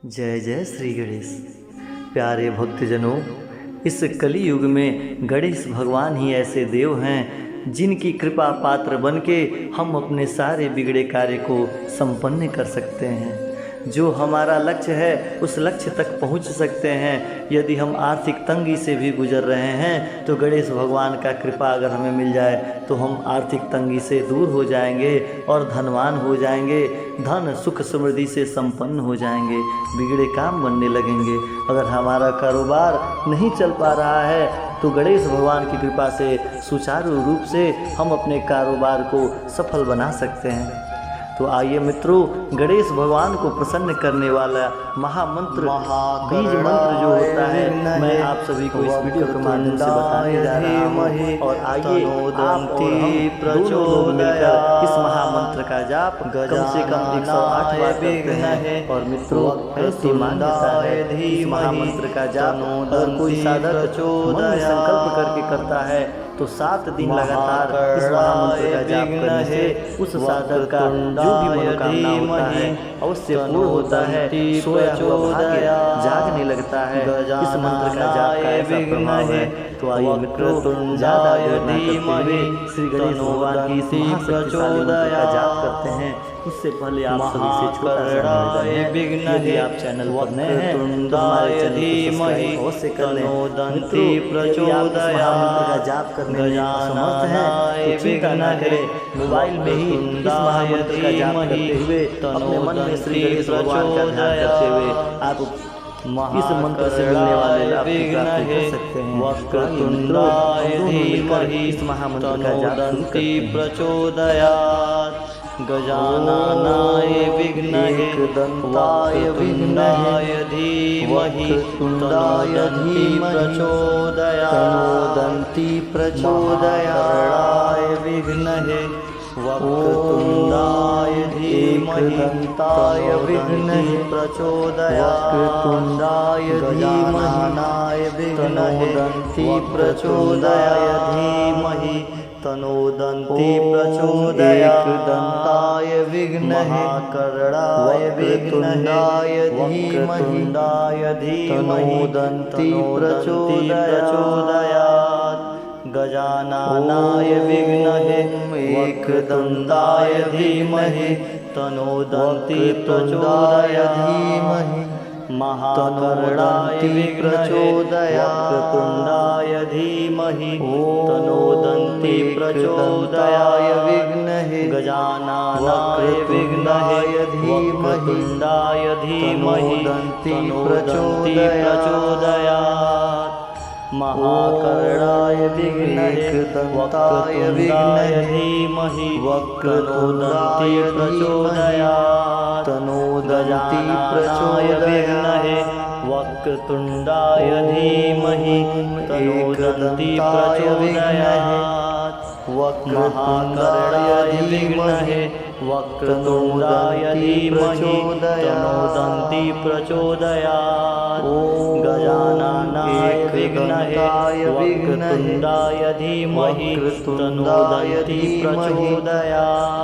जय जय श्री गणेश। प्यारे भक्तजनों, इस कली युग में गणेश भगवान ही ऐसे देव हैं जिनकी कृपा पात्र बन के हम अपने सारे बिगड़े कार्य को संपन्न कर सकते हैं। जो हमारा लक्ष्य है उस लक्ष्य तक पहुंच सकते हैं। यदि हम आर्थिक तंगी से भी गुजर रहे हैं तो गणेश भगवान का कृपा अगर हमें मिल जाए तो हम आर्थिक तंगी से दूर हो जाएंगे और धनवान हो जाएंगे। धन सुख समृद्धि से संपन्न हो जाएंगे, बिगड़े काम बनने लगेंगे। अगर हमारा कारोबार नहीं चल पा रहा है तो गणेश भगवान की कृपा से सुचारू रूप से हम अपने कारोबार को सफल बना सकते हैं। तो आइए मित्रों, गणेश भगवान को प्रसन्न करने वाला महामंत्र बीज मंत्र जो होता है मैं आप सभी को इस वीडियो के माध्यम से बताने जा रहा हूँ। और आइए आप और हम दोनों लोग मिलकर इस महामंत्र का जाप कम से कम 108 बार करते हैं। और मित्रों, ऐसी मान्यता है इस महामंत्र का जाप अगर कोई साधक मन में संकल्प करके करता है तो 7 दिन लगातार इस महामंत्र का जाप करने से उस साधक का जो भी मनोकामना होता है अवश्य पूर्ण होता है। सोया हुआ भाग्य जागने लगता है। इस मंत्र का जाप का ऐसा प्रभाव है। तो आइए मित्रों, ज़्यादा देर न करते हुए श्री गणेश भगवान की इस महाशक्तिशाली मंत्र का जाप करते हैं। उससे पहले आप सभी से छोटा सा निवेदन है, यदि आप चैनल पर नए हैं तो हमारे चैनल को सब्सक्राइब अवश्य कर लें। मित्रों, यदि आप इस महामंत्र का जाप करने में असमर्थ हैं तो चिंता न करें, मोबाइल में ही इस महामंत्र का जाप करते हुए अपने मन में श्री गणेश भगवान का ध्यान करते हुए आप इस मंत्र से मिलने वाले लाभ की प्राप्ति कर सकते हैं। वक्रतुंडाय धीमहि इस महामंत्र का जाप प्रचोदयात् गजाननाय विघ्नहे दंताय विघ्नाय धीमहि तुंडाय धीमहि प्रचोदयात् तनोदन्ति प्रचोदयात् विघ्नहे वक्रतुंडाय धीमहि दंताय विघ्नहे प्रचोदयात् वक्रतुंडाय धीमहि तनोदन्ति प्रचोदयात् धीमहि तनोदन्ति प्रचोदयात् दंताय विघ्नहे करणाय विघ्नहे वक्रतुंडाय धीमहि तनोदन्ति प्रचोदयात् गजाननाय विघ्नहे एकदन्ताय धीमहि तनोदन्ति प्रचोदयात् धीमहि महाकरुणाय प्रचोदयात् वक्रतुंडाय धीमहि तनोदन्ति प्रचोदयात् विघ्नहे गजाननाय विघ्नाय धीमहि वक्रतुंडाय धीमहि तनोदन्ति प्रचोदयात् महाकरुणाय विघ्नहे वक्रतुंडाय धीमहि वक्रतुंडाय प्रचोदयात् तनोदन्ति प्रचोदयात् वक्रतुंडाय धीमहि तनोदन्ति प्रचोदयात् महाकरुणाय विघ्नहे वक्रतुंडाय धीमहि तनोदन्ति प्रचोदयात् गजाननाय विघ्नहे वक्रतुंडाय धीमहि तनोदन्ति प्रचोदयात्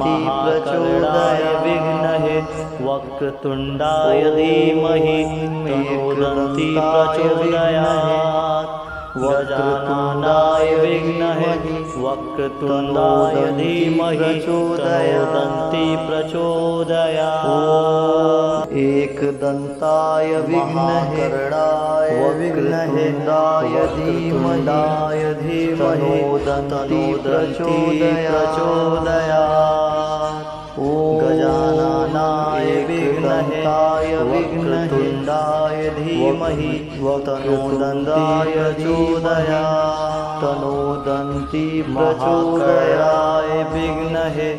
महाकरुणाय विघ्नहे वक्रतुंडाय धीमहि तनोदन्ति प्रचोदयात् गजाननाय विघ्नहे वक्रतुंडाय धीमहि तनोदन्ति प्रचोदयात् एकदन्ताय विघ्नहे वक्रतुंडाय धीमहि तनोदन्ति प्रचोदयात् गजाननाय विघ्नहे वक्रतुंडाय धीमहि तनोदन्ति प्रचोदयात् तनोदन्ति प्रचोदयात् विघ्नहे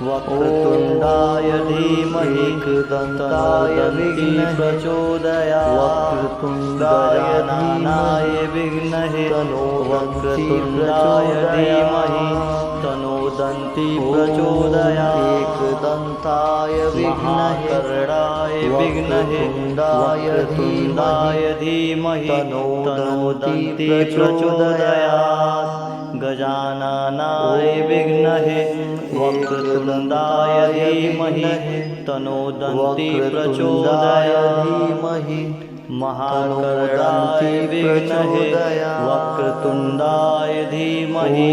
वक्रतुंडाय धीमहि दन्ताय विघ्नहे प्रचोदयात् वक्रतुंडाय धीमहि विघ्नहे वक्रतुंडाय धीमहि तनोदन्ति प्रचोदयात् एकदन्ताय विघ्नहे विघ्नहे वक्रतुंडाय धीमहि तनोदन्ति प्रचोदयात् गजाननाय विघ्नहे वक्रतुण्डाय धीमहि तन्नो दन्ति प्रचोदयात्। महाकर्णाय विद्महे वक्रतुण्डाय धीमहि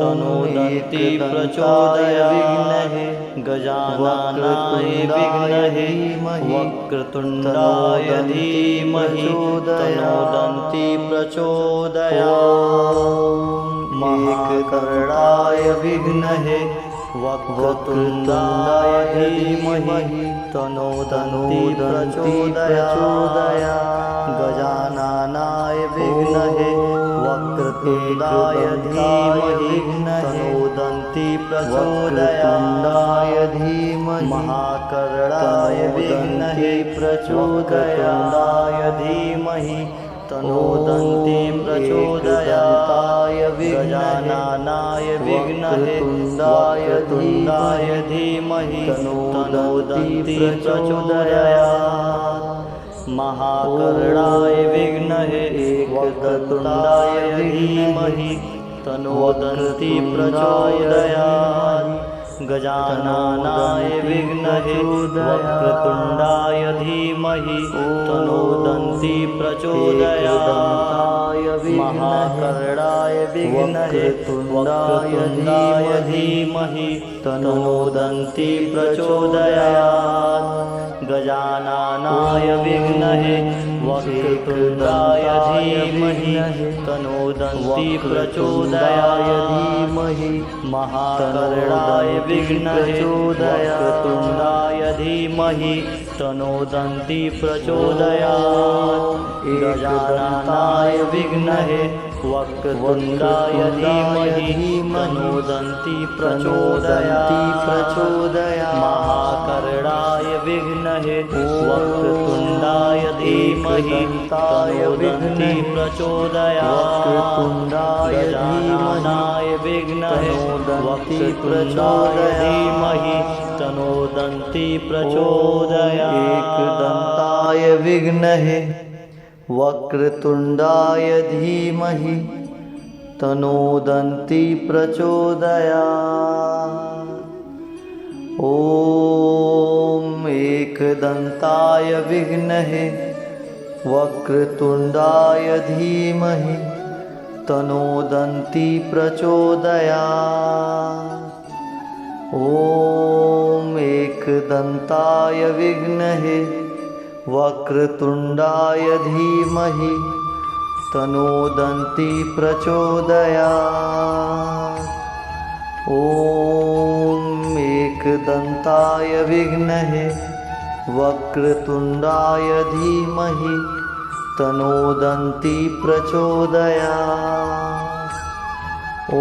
तन्नो दन्ति प्रचोदयात्। गजाननाय विद्महे वक्रतुण्डाय धीमहि तन्नो दन्ति प्रचोदयात्। महाकर्णाय विद्महे वक्रतुण्डाय धीमहि तन्नो दन्ति प्रचोदयात्। गजाननाय विद्महे वक्रतुण्डाय धीमहि तन्नो दन्ति प्रचोदयात्। महाकर्णाय विद्महे वक्रतुण्डाय धीमहि तन्नो दन्ति प्रचोदयात्। गजाननाय विद्महे वक्रतुण्डाय धीमहि तन्नो दन्ति प्रचोदयात्। महाकर्णाय विद्महे वक्रतुण्डाय धीमहि तन्नो दन्ति प्रचोदयात्। गजाननाय विद्महे वक्रतुण्डाय धीमहि तन्नो दन्ति प्रचोदयात्। महाकर्णाय विद्महे वक्रतुण्डाय धीमहि तन्नो दन्ति प्रचोदयात्। गजाननाय विद्महे वक्रतुण्डाय धीमहि तन्नो दन्ति प्रचोदयात्। महाकर्णाय विद्महे वक्रतुण्डाय धीमहि तन्नो दन्ति प्रचोदयात्। गजाननाय विद्महे वक्रतुण्डाय धीमहि तन्नो दन्ति प्रचोदयात्। महाकर्णाय विद्महे वक्रतुण्डाय धीमहि तन्नो दन्ति प्रचोदयात्। गजाननाय विद्महे वक्रतुण्डाय धीमहि तन्नो दन्ति प्रचोदयात्। एकदन्ताय विद्महे वक्रतुण्डाय धीमहि तन्नो दन्ति प्रचोदयात्। ॐ एकदन्ताय विद्महे वक्रतुण्डाय धीमहि तन्नो दन्ति प्रचोदयात्। ॐ एकदन्ताय विद्महे वक्रतुण्डाय धीमहि तन्नो दन्ति प्रचोदयात्। ॐ एकदन्ताय विद्महे वक्रतुण्डाय धीमहि तन्नो दन्ति प्रचोदयात्। ॐ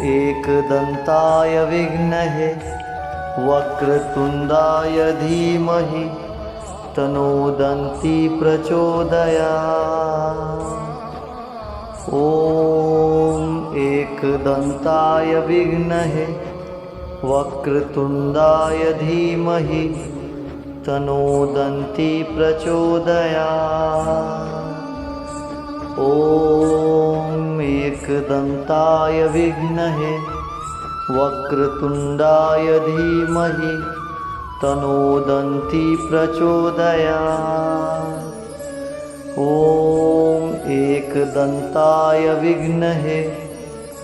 एकदन्ताय विद्महे वक्रतुण्डाय धीमहि तन्नो दन्ति प्रचोदयात्। ॐ एकदन्ताय विद्महे वक्रतुण्डाय धीमहि तन्नो दन्ति प्रचोदयात्। ॐ एकदन्ताय विद्महे वक्रतुण्डाय धीमहि तन्नो दन्ति प्रचोदयात्। ॐ एकदन्ताय विद्महे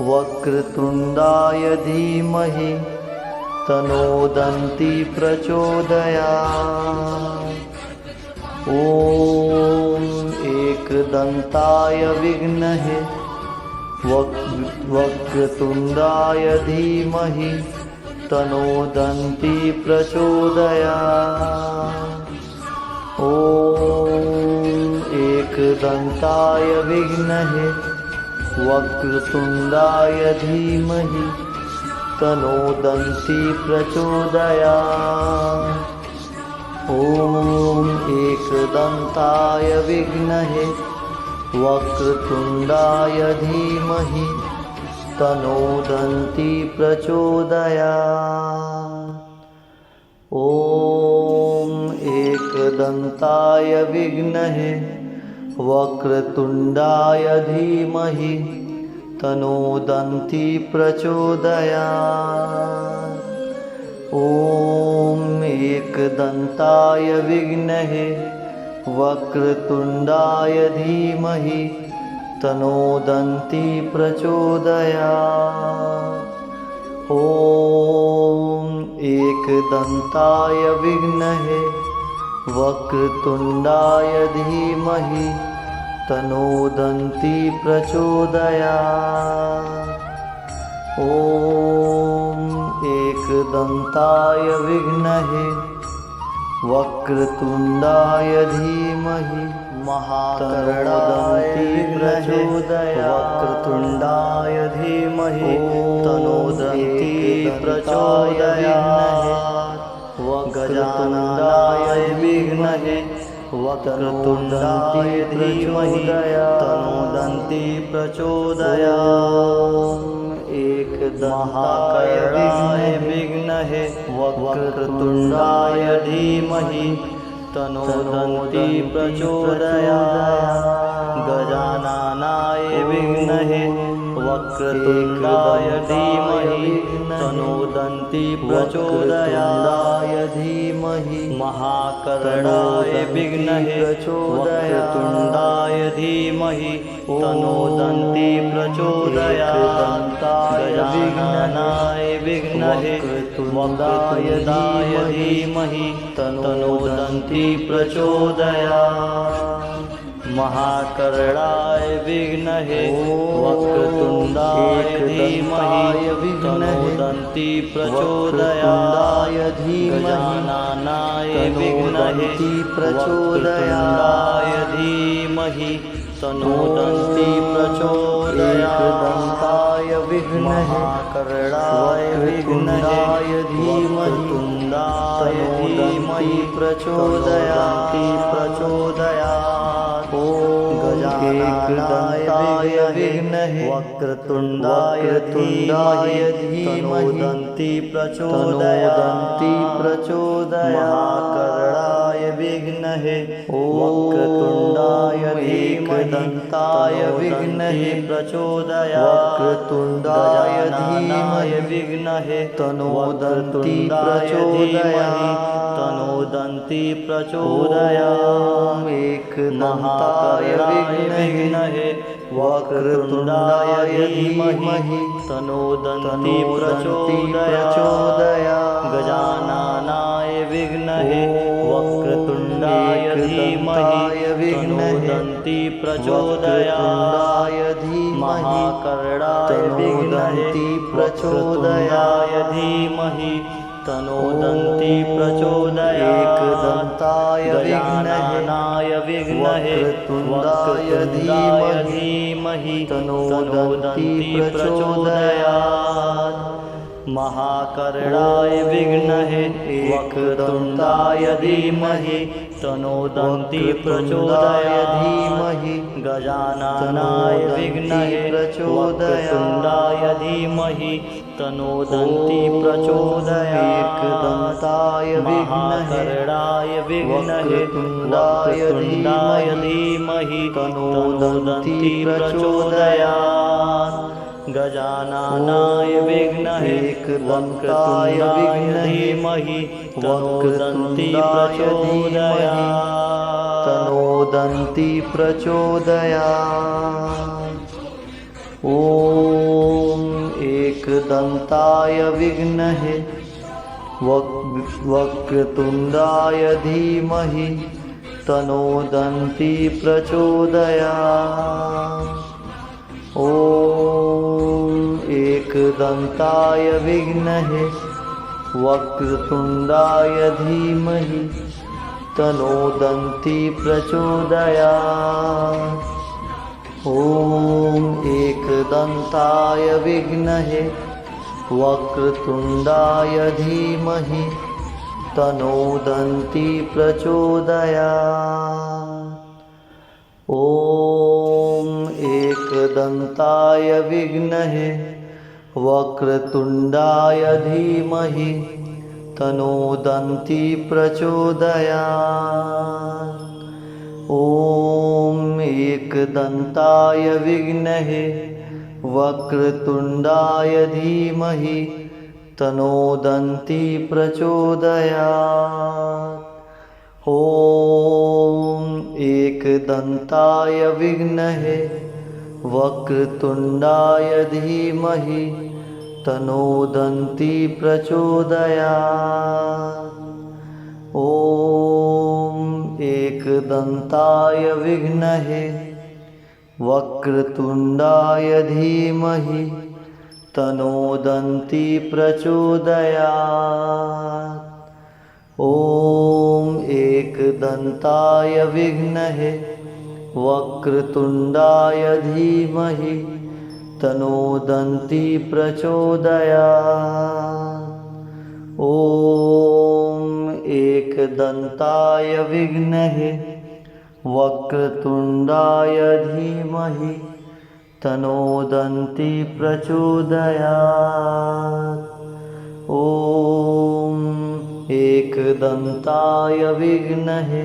वक्रतुण्डाय धीमहि तन्नो दन्ति प्रचोदयात्। ॐ एकदन्ताय विद्महे वक्रतुण्डाय धीमहि तन्नो दन्ति प्रचोदयात्। ॐ एकदन्ताय विद्महे वक्रतुण्डाय धीमहि तन्नो दन्ति प्रचोदयात्। ॐ एकदन्ताय विद्महे वक्रतुण्डाय धीमहि तन्नो दन्ति प्रचोदयात्। ॐ एकदन्ताय विद्महे वक्रतुण्डाय धीमहि तनोदन्ति प्रचोदयात्। ॐ एकदन्ताय विद्महे वक्रतुण्डाय धीमहि तनोदन्ति प्रचोदयात्। ॐ एकदन्ताय विद्महे वक्रतुण्डाय धीमहि तनोदन्ति प्रचोदयात्। ॐ एकदन्ताय विद्महे वक्रतुण्डाय धीमहि महाकर्णाय प्रचोदयात्। वक्रतुण्डाय धीमहि तनोदन्ति प्रचोदयात्। गजाननाय विद्महे वक्रतुण्डाय धीमहि तनोदन्ति प्रचोदयात्। एकदन्ताय विद्महे वक्रतुण्डाय धीमहि तनोदन्ति प्रचोदयात्। गजाननाय विद्महे वक्रतुण्डाय धीमहि तनोदन्ति प्रचोदयात्। धीमहि महाकर्णाय विद्महे वक्रतुण्डाय धीमहि तनोदन्ति प्रचोदयात्। गजाननाय विद्महे वक्रतुण्डाय धीमहि तनोदन्ति प्रचोदयात्। महाकर्णाय विद्महे वक्रतुण्डाय धीमहि तनोदन्ति प्रचोदयात्। गजाननाय विद्महे वक्रतुण्डाय धीमहि तनोदन्ति प्रचोदयात्। एकदन्ताय विद्महे महाकर्णाय वक्रतुण्डाय धीमहि तनोदन्ति प्रचोदयात्। गजाननाय विद्महे वक्रतुण्डाय धीमहि तनोदन्ति प्रचोदयात्। महाकर्णाय विद्महे वक्रतुण्डाय एकदन्ताय विद्महे प्रचोदयात्। वक्रतुण्डाय धीमहि विद्महे तनोदन्ति प्रचोदयात्। तनोदन्ति प्रचोदयात्। एकदन्ताय विद्महे वक्रतुण्डाय धीमहि तनोदन्ति प्रचोदयात्। गजाननाय विद्महे वक्रतुण्डाय धीमहि तनोदन्ति प्रचोदयात्। महाकर्णाय विद्महे वक्रतुण्डाय धीमहि तनोदन्ति प्रचोदयात्। एकदन्ताय गजाननाय विद्महे वक्रतुण्डाय धीमहि तनोदन्ति प्रचोदयात्। महाकर्णाय विद्महे वक्रतुण्डाय धीमहि तनोदन्ति प्रचोदयात्। गजाननाय विद्महे वक्रतुण्डाय धीमहि तनोदन्ति प्रचोदयात्। एकदन्ताय महाकर्णाय विद्महे वक्रतुण्डाय धीमहि तनोदन्ति प्रचोदयात्। गजाननाय विद्महे वक्रतुण्डाय धीमहि तनोदन्ति प्रचोदयात्। ॐ एकदन्ताय विद्महे वक्रतुण्डाय धीमहि तनोदन्ति प्रचोदयात्। ॐ एकदन्ताय विद्महे वक्रतुण्डाय धीमहि तनोदन्ति प्रचोदयात्। ॐ एकदन्ताय विद्महे वक्रतुण्डाय धीमहि तनोदन्ति प्रचोदयात्। ॐ एकदन्ताय विद्महे वक्रतुण्डाय धीमहि तनोदन्ति प्रचोदयात्। ॐ एकदन्ताय विद्महे वक्रतुण्डाय धीमहि तन्नो दन्ती प्रचोदयात्। ॐ एकदन्ताय विद्महे वक्रतुण्डाय धीमहि तन्नो दन्ती प्रचोदयात्। ॐ एकदन्ताय विद्महे वक्रतुण्डाय धीमहि तन्नो दन्ती प्रचोदयात्। ॐ एकदन्ताय विद्महे वक्रतुण्डाय धीमहि तन्नो दन्ती प्रचोदयात्। ॐ एकदन्ताय विद्महे वक्रतुण्डाय धीमहि तन्नो दन्ती प्रचोदयात्। ॐ एकदन्ताय विद्महे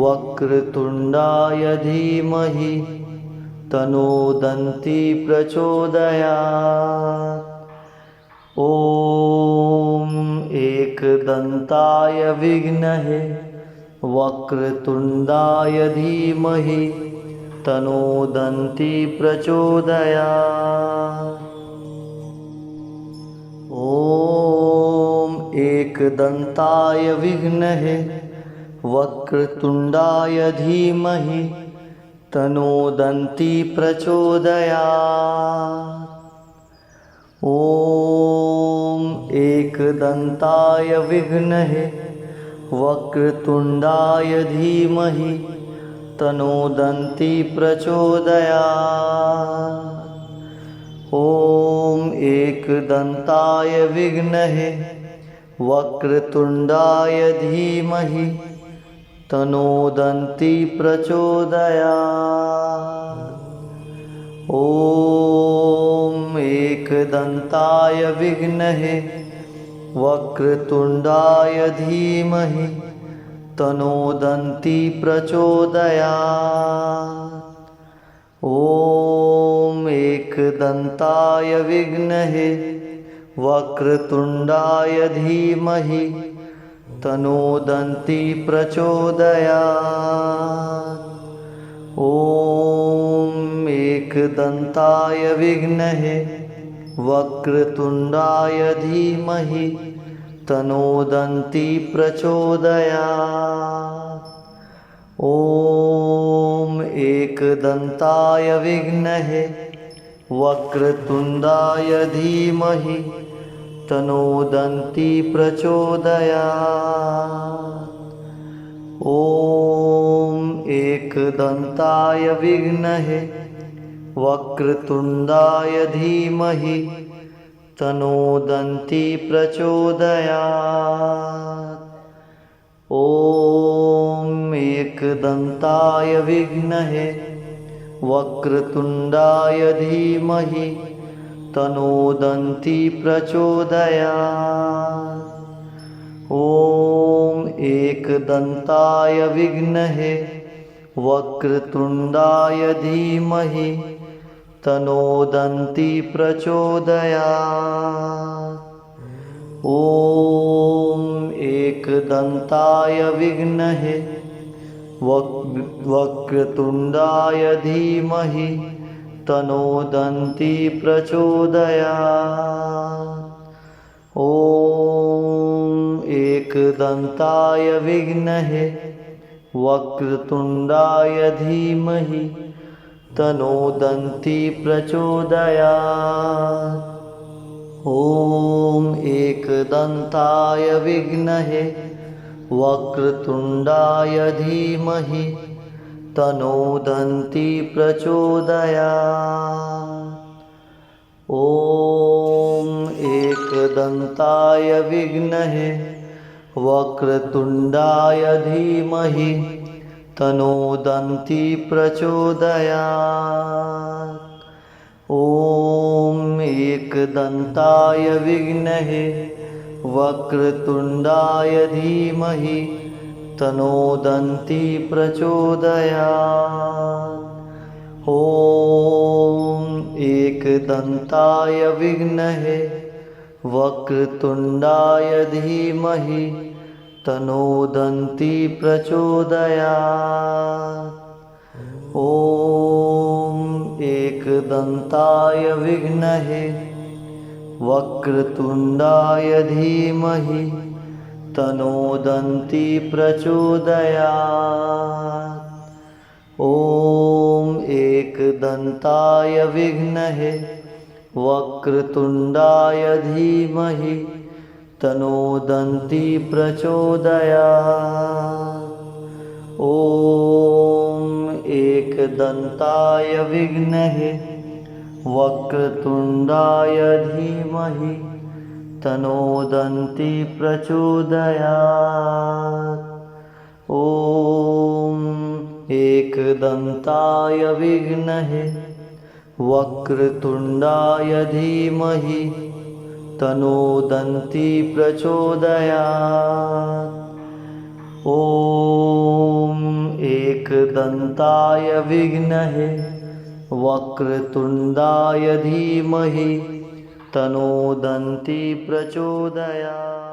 वक्रतुण्डाय धीमहि तन्नो दन्ती प्रचोदयात्। ॐ एकदन्ताय विद्महे वक्रतुण्डाय धीमहि तन्नो दन्ती प्रचोदयात्। ॐ एकदन्ताय विद्महे वक्रतुण्डाय धीमहि तन्नो दन्ती प्रचोदयात्। ॐ एकदन्ताय विद्महे वक्रतुण्डाय धीमहि तन्नो दन्ती प्रचोदयात्। ॐ एकदन्ताय विद्महे वक्रतुण्डाय धीमहि तन्नो दन्ती प्रचोदयात्। ॐ एकदन्ताय विद्महे वक्रतुण्डाय धीमहि तन्नो दन्ती प्रचोदयात्। ॐ एकदन्ताय विद्महे वक्रतुण्डाय धीमहि तन्नो दन्ती प्रचोदयात्। ॐ एकदन्ताय विद्महे वक्रतुण्डाय धीमहि तन्नो दन्ती प्रचोदयात्। ॐ एकदन्ताय विद्महे वक्रतुण्डाय धीमहि तन्नो दन्ती प्रचोदयात्। ॐ एकदन्ताय विद्महे वक्रतुण्डाय धीमहि तन्नो दन्ती प्रचोदयात्। ॐ एकदन्ताय विद्महे वक्रतुण्डाय धीमहि तन्नो दन्ती प्रचोदयात्। ॐ एकदन्ताय विद्महे वक्रतुण्डाय धीमहि तन्नो दन्ती प्रचोदयात्। ॐ एकदन्ताय विद्महे वक्रतुण्डाय धीमहि तन्नो दन्ती प्रचोदयात्। ॐ एकदन्ताय विद्महे वक्रतुण्डाय धीमहि तन्नो दन्ती प्रचोदयात्। ॐ एकदन्ताय विद्महे वक्रतुण्डाय धीमहि तन्नो दन्ती प्रचोदयात्। ॐ एकदन्ताय विद्महे वक्रतुण्डाय धीमहि तन्नो दन्ती प्रचोदयात्। ॐ एकदन्ताय विद्महे वक्रतुण्डाय धीमहि तन्नो दन्ती प्रचोदयात्। ॐ एकदन्ताय विद्महे वक्रतुण्डाय धीमहि तन्नो दन्ती प्रचोदयात्। ॐ एकदन्ताय विद्महे वक्रतुण्डाय धीमहि तन्नो दन्ती प्रचोदयात्। ॐ एकदन्ताय विद्महे वक्रतुण्डाय धीमहि तन्नो दन्ती प्रचोदयात्। ॐ एकदन्ताय विद्महे वक्रतुण्डाय धीमहि तन्नो दन्ती प्रचोदयात्। ॐ एकदन्ताय विद्महे वक्रतुण्डाय धीमहि तन्नो दन्ती प्रचोदयात्। ॐ एकदन्ताय विद्महे वक्रतुण्डाय धीमहि तन्नो दन्ती प्रचोदयात्।